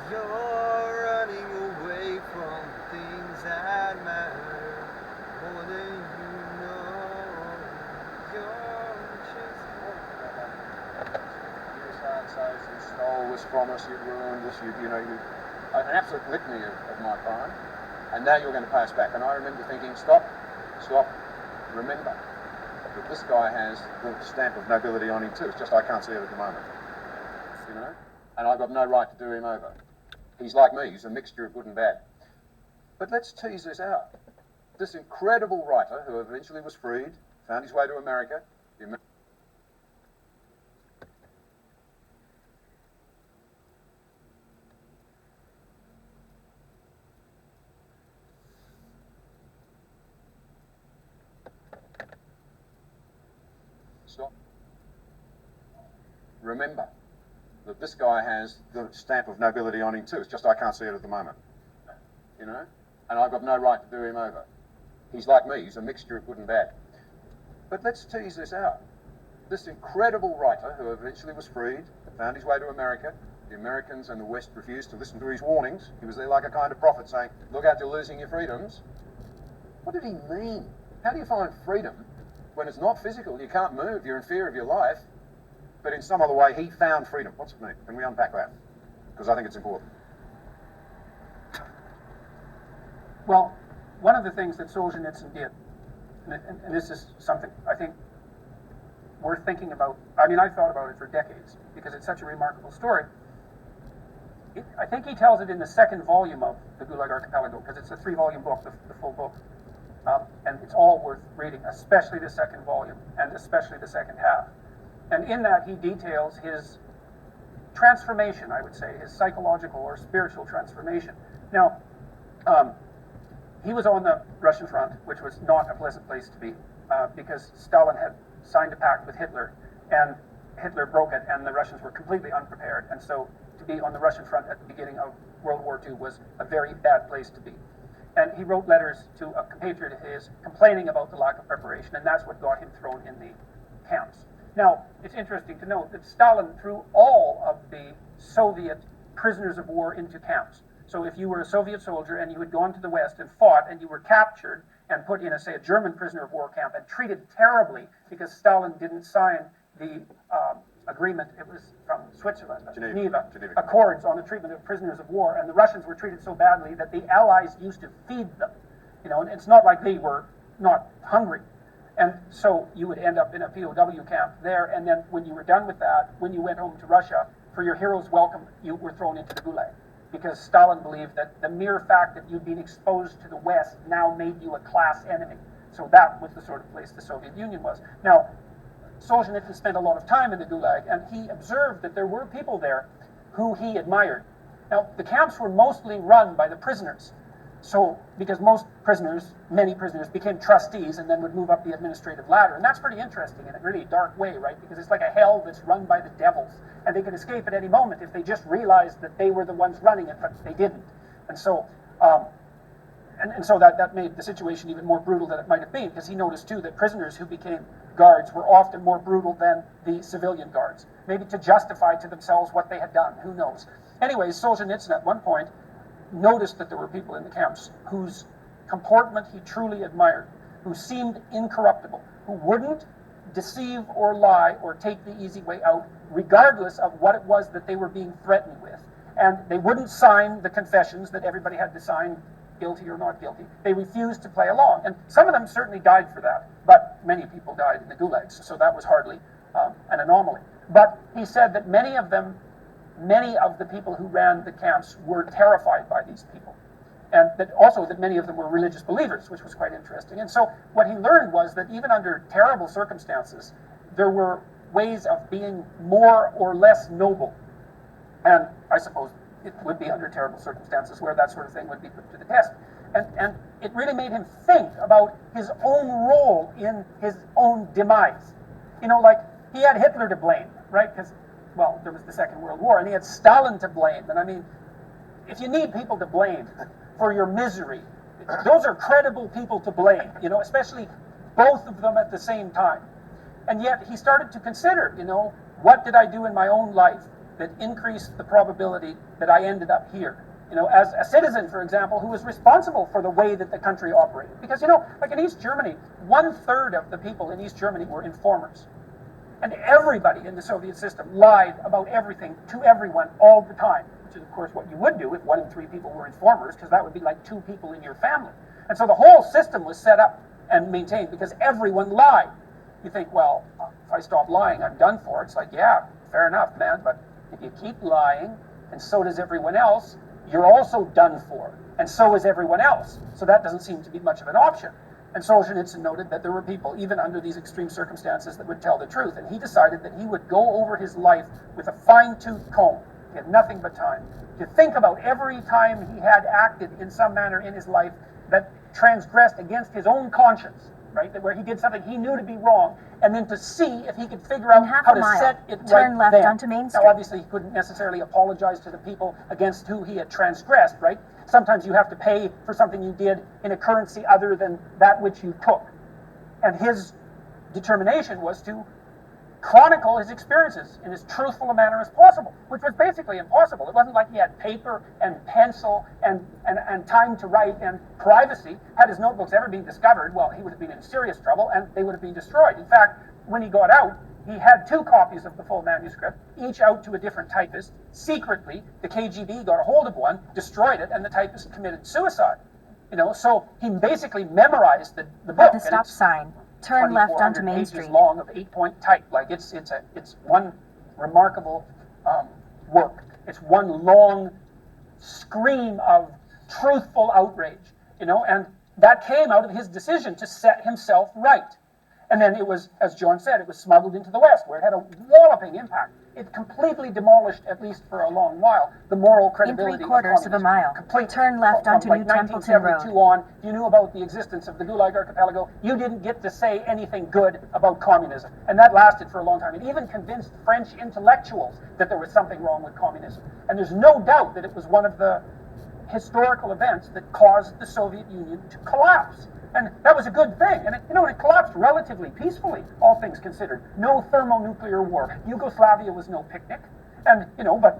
You're running away from things that matter more than you know. You're chasing. Your son says you stole this from us, you ruined us, an absolute litany of my crime, and now you're going to pay us back. And I remember thinking, stop, remember that this guy has the stamp of nobility on him too. It's just I can't see it at the moment, and I've got no right to do him over. He's like me, he's a mixture of good and bad. But let's tease this out. This incredible writer who eventually was freed, found his way to America. Stop. Remember that this guy has the stamp of nobility on him too. It's just I can't see it at the moment, and I've got no right to do him over. He's like me, he's a mixture of good and bad. But let's tease this out. This incredible writer who eventually was freed, found his way to America. The Americans and the West refused to listen to his warnings. He was there like a kind of prophet saying, look out, you're losing your freedoms. What did he mean? How do you find freedom when it's not physical? You can't move, you're in fear of your life. But in some other way, he found freedom. What's it mean? Can we unpack that? Because I think it's important. Well, one of the things that Solzhenitsyn did, and this is something I think worth thinking about. I mean, I've thought about it for decades because it's such a remarkable story. I think he tells it in the second volume of the Gulag Archipelago because it's a 3-volume book, the full book. And it's all worth reading, especially the second volume and especially the second half. And in that, he details his transformation, I would say, his psychological or spiritual transformation. Now, he was on the Russian front, which was not a pleasant place to be, because Stalin had signed a pact with Hitler, and Hitler broke it, and the Russians were completely unprepared. And so to be on the Russian front at the beginning of World War II was a very bad place to be. And he wrote letters to a compatriot of his complaining about the lack of preparation, and that's what got him thrown in the camps. Now, it's interesting to note that Stalin threw all of the Soviet prisoners of war into camps. So if you were a Soviet soldier and you had gone to the West and fought and you were captured and put in, say, a German prisoner of war camp and treated terribly because Stalin didn't sign the agreement, it was from Switzerland, Geneva Accords on the treatment of prisoners of war, and the Russians were treated so badly that the Allies used to feed them. And it's not like they were not hungry. And so you would end up in a POW camp there, and then when you were done with that, when you went home to Russia, for your hero's welcome, you were thrown into the Gulag. Because Stalin believed that the mere fact that you'd been exposed to the West now made you a class enemy. So that was the sort of place the Soviet Union was. Now, Solzhenitsyn spent a lot of time in the Gulag, and he observed that there were people there who he admired. Now, the camps were mostly run by the prisoners. So, because many prisoners became trustees and then would move up the administrative ladder. And that's pretty interesting in a really dark way, right? Because it's like a hell that's run by the devils. And they could escape at any moment if they just realized that they were the ones running it, but they didn't. And so, so that made the situation even more brutal than it might have been, because he noticed too that prisoners who became guards were often more brutal than the civilian guards. Maybe to justify to themselves what they had done, who knows. Anyways, Solzhenitsyn at one point noticed that there were people in the camps whose comportment he truly admired, who seemed incorruptible, who wouldn't deceive or lie or take the easy way out, regardless of what it was that they were being threatened with. And they wouldn't sign the confessions that everybody had to sign, guilty or not guilty. They refused to play along. And some of them certainly died for that, but many people died in the gulags, so that was hardly an anomaly. But he said that many of the people who ran the camps were terrified by these people. And that many of them were religious believers, which was quite interesting. And so what he learned was that even under terrible circumstances, there were ways of being more or less noble. And I suppose it would be under terrible circumstances where that sort of thing would be put to the test. And it really made him think about his own role in his own demise. Like he had Hitler to blame, right? Because, well, there was the Second World War, and he had Stalin to blame. And I mean, if you need people to blame for your misery, those are credible people to blame, especially both of them at the same time. And yet he started to consider, what did I do in my own life that increased the probability that I ended up here. As a citizen, for example, who was responsible for the way that the country operated. Because, like in East Germany, 1/3 of the people in East Germany were informers. And everybody in the Soviet system lied about everything to everyone all the time, which is, of course, what you would do if 1 in 3 people were informers, because that would be like 2 people in your family. And so the whole system was set up and maintained because everyone lied. You think, well, if I stop lying, I'm done for. It's like, yeah, fair enough, man, but if you keep lying, and so does everyone else, you're also done for, and so is everyone else. So that doesn't seem to be much of an option. And Solzhenitsyn noted that there were people, even under these extreme circumstances, that would tell the truth. And he decided that he would go over his life with a fine-tooth comb. He had nothing but time to think about every time he had acted in some manner in his life that transgressed against his own conscience, right? Where he did something he knew to be wrong, and then to see if he could figure out how to set it right. Turn left then. onto Main Street. Now, obviously, he couldn't necessarily apologize to the people against who he had transgressed, right? Sometimes you have to pay for something you did in a currency other than that which you took. And his determination was to chronicle his experiences in as truthful a manner as possible, which was basically impossible. It wasn't like he had paper and pencil and time to write and privacy. Had his notebooks ever been discovered, well, he would have been in serious trouble and they would have been destroyed. In fact, when he got out, he had 2 copies of the full manuscript, each out to a different typist. Secretly, the KGB got a hold of one, destroyed it, and the typist committed suicide. So he basically memorized the book. At the stop sign, turn left onto Main pages Street. long of 8-point type. Like it's one remarkable work. It's one long scream of truthful outrage, and that came out of his decision to set himself right. And then it was, as John said, it was smuggled into the West, where it had a walloping impact. It completely demolished, at least for a long while, the moral credibility In 3/4 of a mile, turn left onto New Templeton Road. 1972 on, if you knew about the existence of the Gulag Archipelago, you didn't get to say anything good about communism. And that lasted for a long time. It even convinced French intellectuals that there was something wrong with communism. And there's no doubt that it was one of the historical events that caused the Soviet Union to collapse. And that was a good thing. And it collapsed relatively peacefully, all things considered. No thermonuclear war. Yugoslavia was no picnic. And, but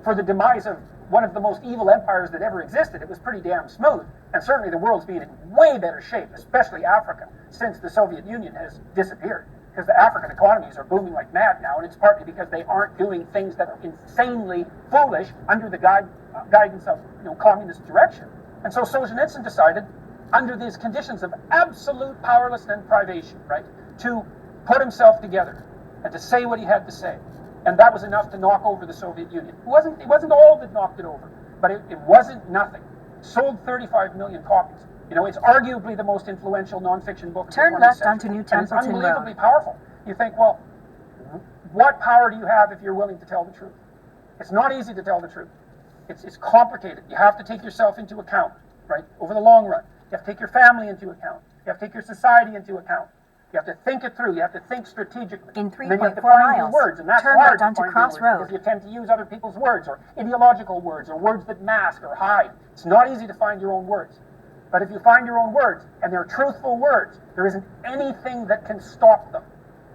for the demise of one of the most evil empires that ever existed, it was pretty damn smooth. And certainly the world's been in way better shape, especially Africa, since the Soviet Union has disappeared. Because the African economies are booming like mad now, and it's partly because they aren't doing things that are insanely foolish under the guidance of communist direction. And so Solzhenitsyn decided, under these conditions of absolute powerlessness and privation, right, to put himself together and to say what he had to say. And that was enough to knock over the Soviet Union. It wasn't all that knocked it over, but it wasn't nothing. It sold 35 million copies. It's arguably the most influential nonfiction book. Turn left onto New Templeton Road. It's unbelievably powerful. You think, well, what power do you have if you're willing to tell the truth? It's not easy to tell the truth. It's complicated. You have to take yourself into account, right, over the long run. You have to take your family into account. You have to take your society into account. You have to think it through. You have to think strategically. In And then you have to 3.4 find your miles, words, and that's turn hard left to onto find your Cross words Road. because you tend to use other people's words, or ideological words, or words that mask or hide. It's not easy to find your own words. But if you find your own words, and they're truthful words, there isn't anything that can stop them.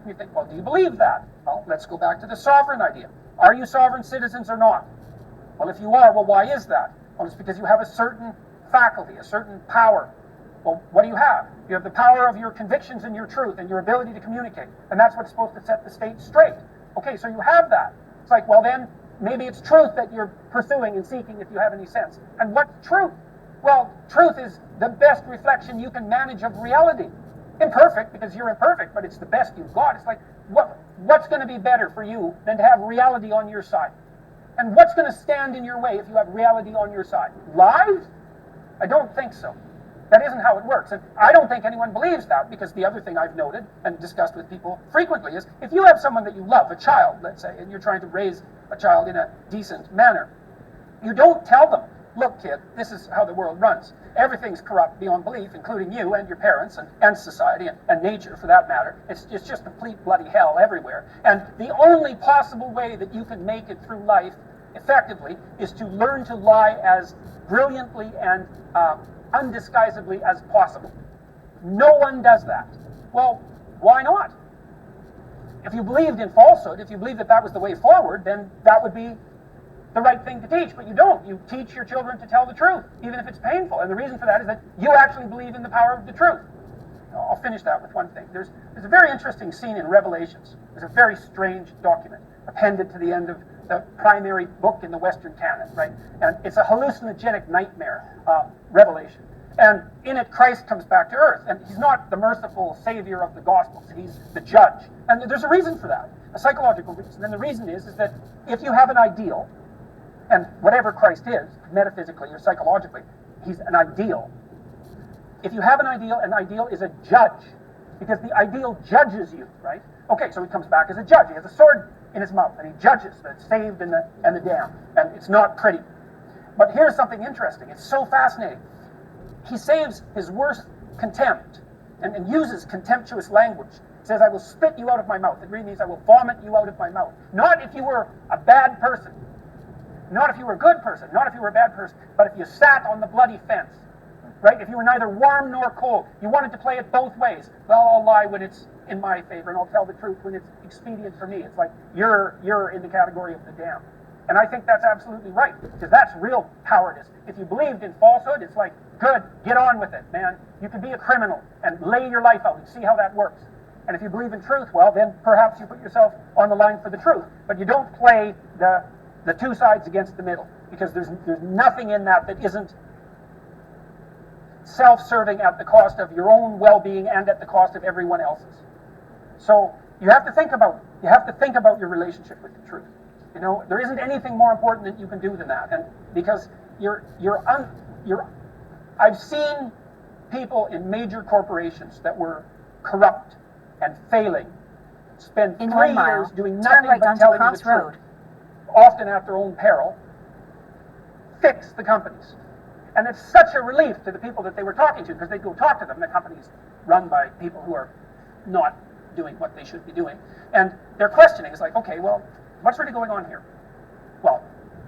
You think, well, do you believe that? Well, let's go back to the sovereign idea. Are you sovereign citizens or not? Well, if you are, well, why is that? Well, it's because you have a certain faculty, a certain power. Well, what do you have? You have the power of your convictions and your truth and your ability to communicate. And that's what's supposed to set the state straight. Okay, so you have that. It's like, well, then, maybe it's truth that you're pursuing and seeking if you have any sense. And what's truth? Well, truth is the best reflection you can manage of reality. Imperfect, because you're imperfect, but it's the best you've got. It's like, what's going to be better for you than to have reality on your side? And what's going to stand in your way if you have reality on your side? Lies? I don't think so. That isn't how it works. And I don't think anyone believes that, because the other thing I've noted and discussed with people frequently is, if you have someone that you love, a child, let's say, and you're trying to raise a child in a decent manner, you don't tell them, look, kid, this is how the world runs. Everything's corrupt beyond belief, including you and your parents and society and nature, for that matter. It's just complete bloody hell everywhere. And the only possible way that you can make it through life effectively is to learn to lie as brilliantly and undisguisedly as possible. No one does that. Well, why not? if you believed in falsehood, if you believed that that was the way forward, then that would be the right thing to teach, but you don't. You teach your children to tell the truth, even if it's painful. And the reason for that is that you actually believe in the power of the truth. I'll finish that with one thing. There's a very interesting scene in Revelations. There's a very strange document appended to the end of the primary book in the Western canon, right? And it's a hallucinogenic nightmare, Revelation. And in it, Christ comes back to earth. And he's not the merciful savior of the Gospels. He's the judge. And there's a reason for that, a psychological reason. And the reason is that if you have an ideal, and whatever Christ is, metaphysically or psychologically, he's an ideal. If you have an ideal is a judge, because the ideal judges you, right? Okay, so he comes back as a judge. He has a sword in his mouth, and he judges the saved and the damned. And it's not pretty. But here's something interesting. It's so fascinating. He saves his worst contempt and uses contemptuous language. He says, I will spit you out of my mouth. It really means I will vomit you out of my mouth. Not if you were a bad person. Not if you were a good person, not if you were a bad person, but if you sat on the bloody fence, right? If you were neither warm nor cold, you wanted to play it both ways. Well, I'll lie when it's in my favor, and I'll tell the truth when it's expedient for me. It's like you're in the category of the damned. And I think that's absolutely right, because that's real cowardice. If you believed in falsehood, it's like, good, get on with it, man. You can be a criminal and lay your life out and see how that works. And if you believe in truth, well, then perhaps you put yourself on the line for the truth. But you don't play the two sides against the middle, because there's nothing in that isn't self-serving at the cost of your own well-being and at the cost of everyone else's. So you have to think about your relationship with the truth. You know, there isn't anything more important that you can do than that, and because I've seen people in major corporations that were corrupt and failing spend 3 years doing nothing but telling you the truth, often at their own peril, fix the companies. And it's such a relief to the people that they were talking to, because they go talk to them. The company's run by people who are not doing what they should be doing. And they're questioning. It's like, okay, well, what's really going on here? Well,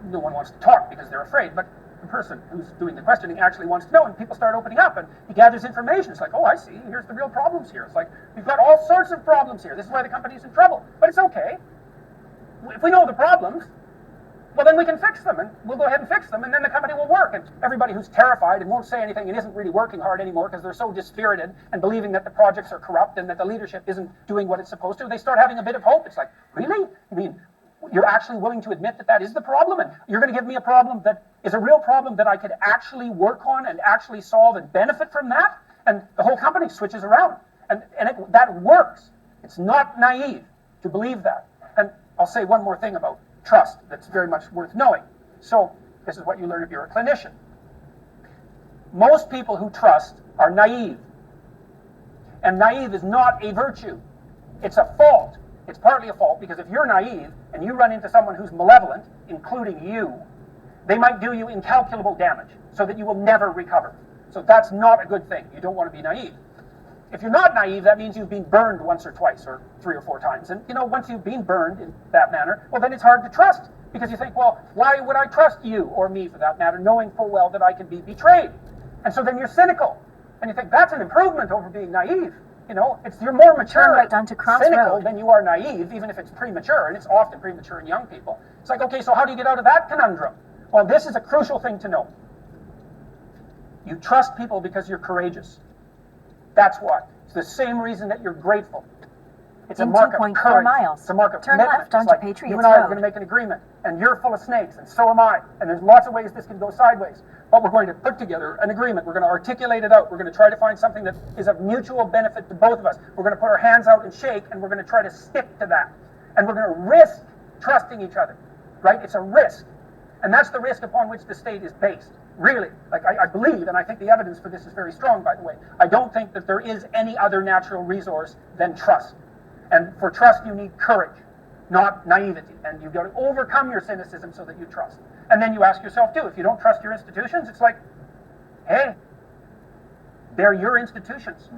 no one wants to talk because they're afraid, but the person who's doing the questioning actually wants to know, and people start opening up, and he gathers information. It's like, oh, I see, here's the real problems here. It's like, we've got all sorts of problems here. This is why the company's in trouble. But it's okay. If we know the problems, well, then we can fix them, and we'll go ahead and fix them, and then the company will work. And everybody who's terrified and won't say anything and isn't really working hard anymore because they're so dispirited and believing that the projects are corrupt and that the leadership isn't doing what it's supposed to, they start having a bit of hope. It's like, really? I mean, you're actually willing to admit that that is the problem, and you're going to give me a problem that is a real problem that I could actually work on and actually solve and benefit from that? And the whole company switches around. And that works. It's not naive to believe that. And I'll say one more thing about trust that's very much worth knowing. So this is what you learn if you're a clinician. Most people who trust are naive. And naive is not a virtue. It's a fault. It's partly a fault because if you're naive and you run into someone who's malevolent, including you, they might do you incalculable damage so that you will never recover. So that's not a good thing. You don't want to be naive. If you're not naive, that means you've been burned once or twice or 3 or 4 times. And, once you've been burned in that manner, well, then it's hard to trust. Because you think, well, why would I trust you, or me for that matter, knowing full well that I can be betrayed? And so then you're cynical. And you think, that's an improvement over being naive. You're more mature, right onto Cross cynical Road. than you are naive, even if it's premature. And it's often premature in young people. It's like, okay, so how do you get out of that conundrum? Well, this is a crucial thing to know. You trust people because you're courageous. That's why. It's the same reason that you're grateful. It's a mark of courage. miles. It's a mark of Turn commitment. left onto like, Patriots you and I are Road. going to make an agreement, and you're full of snakes, and so am I. And there's lots of ways this can go sideways. But we're going to put together an agreement. We're going to articulate it out. We're going to try to find something that is of mutual benefit to both of us. We're going to put our hands out and shake, and we're going to try to stick to that. And we're going to risk trusting each other. Right? It's a risk. And that's the risk upon which the state is based. Really. Like, I believe, and I think the evidence for this is very strong, by the way. I don't think that there is any other natural resource than trust. And for trust, you need courage, not naivety. And you've got to overcome your cynicism so that you trust. And then you ask yourself, too, if you don't trust your institutions, it's like, hey, they're your institutions.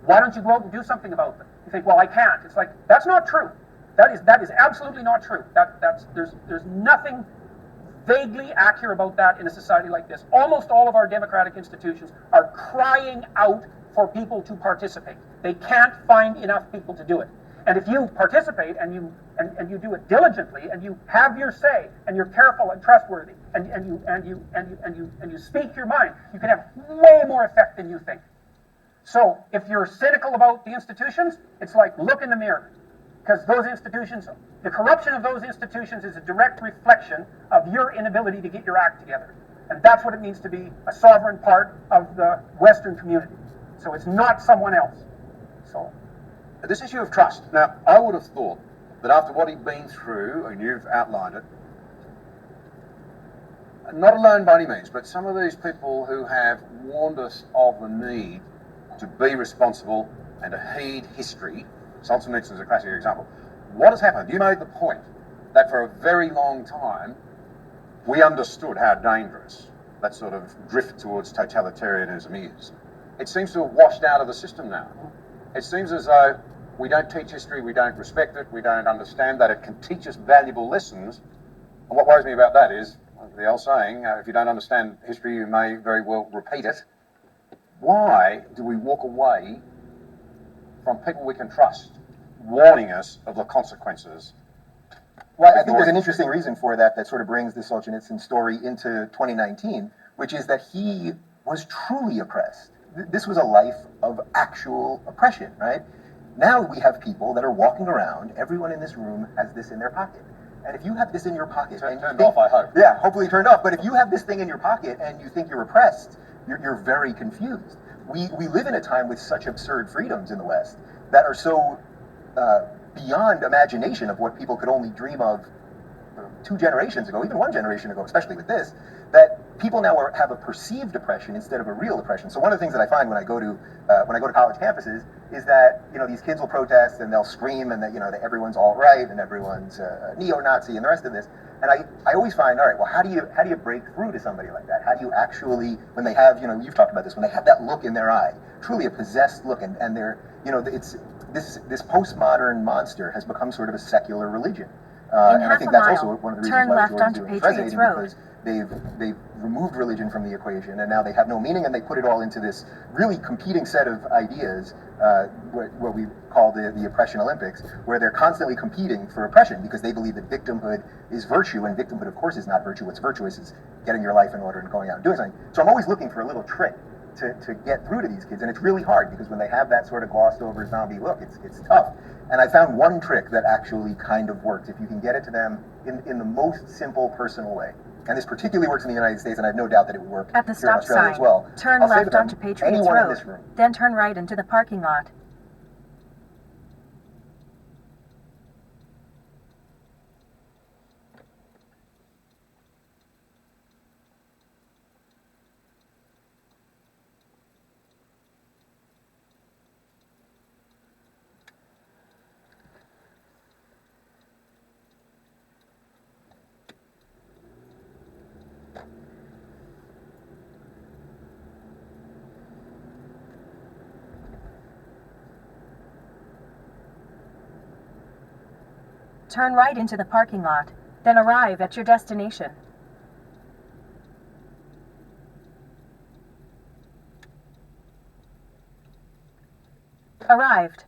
Why don't you go out and do something about them? You think, well, I can't. It's like, that's not true. That is absolutely not true. There's nothing vaguely accurate about that in a society like this. Almost all of our democratic institutions are crying out for people to participate. They can't find enough people to do it. And if you participate and you do it diligently and you have your say and you're careful and trustworthy and you speak your mind, you can have way more effect than you think. So if you're cynical about the institutions, it's like look in the mirror. Because those institutions, the corruption of those institutions is a direct reflection of your inability to get your act together. And that's what it means to be a sovereign part of the Western community. So it's not someone else. So this issue of trust. Now, I would have thought that after what he'd been through, and you've outlined it, not alone by any means, but some of these people who have warned us of the need to be responsible and to heed history, Solzhenitsyn is a classic example. What has happened? You made the point that for a very long time, we understood how dangerous that sort of drift towards totalitarianism is. It seems to have washed out of the system now. It seems as though we don't teach history, we don't respect it, we don't understand that it can teach us valuable lessons. And what worries me about that is the old saying, if you don't understand history, you may very well repeat it. Why do we walk away from people we can trust, warning us of the consequences? Well, I think there's an interesting reason for that that sort of brings the Solzhenitsyn story into 2019, which is that he was truly oppressed. This was a life of actual oppression, right? Now we have people that are walking around, everyone in this room has this in their pocket. And if you have this in your pocket... Turned off, I hope. Yeah, hopefully turned off. But if you have this thing in your pocket and you think you're oppressed, you're very confused. We live in a time with such absurd freedoms in the West that are so beyond imagination of what people could only dream of 2 generations ago, even 1 generation ago, especially with this, that people now have a perceived oppression instead of a real oppression. So one of the things that I find when I go to college campuses is that these kids will protest and they'll scream and that that everyone's all right and everyone's neo-Nazi and the rest of this. And I always find, all right, well, how do you break through to somebody like that? How do you actually, when they have, you've talked about this, when they have that look in their eye, truly a possessed look, and they're, it's this postmodern monster has become sort of a secular religion. And I think that's also one of the reasons why Jordan's doing is resonating, because they've removed religion from the equation, and now they have no meaning, and they put it all into this really competing set of ideas, what we call the oppression Olympics, where they're constantly competing for oppression because they believe that victimhood is virtue, and victimhood, of course, is not virtue. What's virtuous is getting your life in order and going out and doing something. So I'm always looking for a little trick to get through to these kids, and it's really hard because when they have that sort of glossed over zombie look, it's tough. And I found one trick that actually kind of works if you can get it to them in the most simple, personal way. And this particularly works in the United States, and I have no doubt that it would work At the here in stop Australia sign, as well. turn I'll say to left them, onto Patriots anyone in Road, this room, then turn right into the parking lot. Turn right into the parking lot, then arrive at your destination. Arrived.